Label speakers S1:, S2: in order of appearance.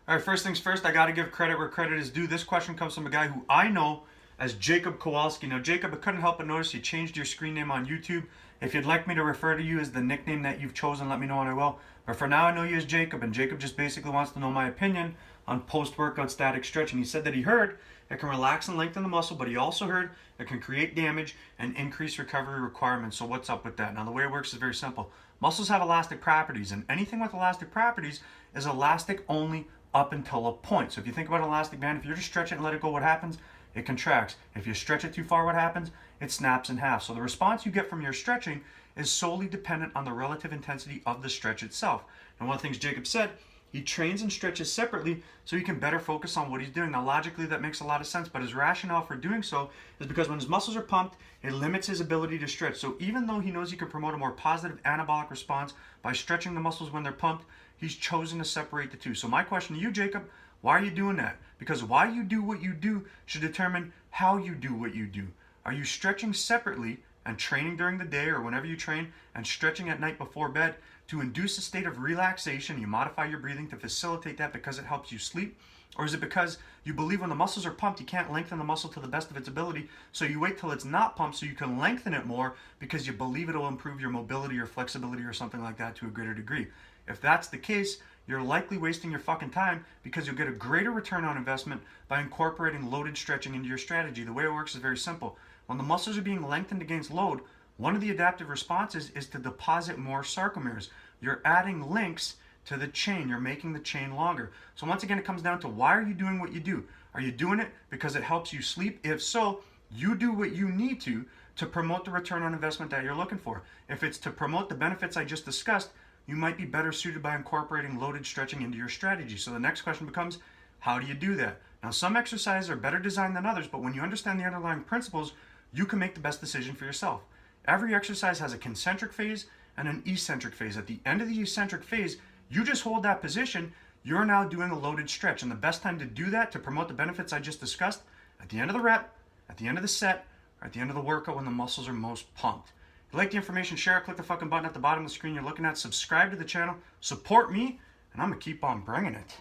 S1: All right, first things first, I got to give credit where credit is due. This question comes from a guy who I know as Jakub Kowalski. Now, Jacob, I couldn't help but notice you changed your screen name on YouTube. If you'd like me to refer to you as the nickname that you've chosen, let me know and I will. But for now, I know you as Jacob, and Jacob just basically wants to know my opinion on post-workout static stretching. He said that he heard it can relax and lengthen the muscle, but he also heard it can create damage and increase recovery requirements. So what's up with that? Now, the way it works is very simple. Muscles have elastic properties, and anything with elastic properties is elastic only up until a point. So if you think about an elastic band, if you just stretch it and let it go, what happens? It contracts. If you stretch it too far, what happens? It snaps in half. So the response you get from your stretching is solely dependent on the relative intensity of the stretch itself. And one of the things Jacob said, he trains and stretches separately so he can better focus on what he's doing. Now, logically, that makes a lot of sense, but his rationale for doing so is because when his muscles are pumped, it limits his ability to stretch. So even though he knows he can promote a more positive anabolic response by stretching the muscles when they're pumped, he's chosen to separate the two. So my question to you, Jacob, why are you doing that? Because why you do what you do should determine how you do what you do. Are you stretching separately and training during the day or whenever you train and stretching at night before bed to induce a state of relaxation? You modify your breathing to facilitate that because it helps you sleep? Or is it because you believe when the muscles are pumped, you can't lengthen the muscle to the best of its ability, so you wait till it's not pumped so you can lengthen it more because you believe it'll improve your mobility or flexibility or something like that to a greater degree? If that's the case, you're likely wasting your fucking time because you'll get a greater return on investment by incorporating loaded stretching into your strategy. The way it works is very simple. When the muscles are being lengthened against load, one of the adaptive responses is to deposit more sarcomeres. You're adding links to the chain. You're making the chain longer. So once again, it comes down to, why are you doing what you do? Are you doing it because it helps you sleep? If so, you do what you need to promote the return on investment that you're looking for. If it's to promote the benefits I just discussed, you might be better suited by incorporating loaded stretching into your strategy. So the next question becomes, how do you do that? Now, some exercises are better designed than others, but when you understand the underlying principles, you can make the best decision for yourself. Every exercise has a concentric phase and an eccentric phase. At the end of the eccentric phase, you just hold that position. You're now doing a loaded stretch. And the best time to do that, to promote the benefits I just discussed, at the end of the rep, at the end of the set, or at the end of the workout when the muscles are most pumped. If you like the information, share it, click the fucking button at the bottom of the screen you're looking at, subscribe to the channel, support me, and I'm going to keep on bringing it.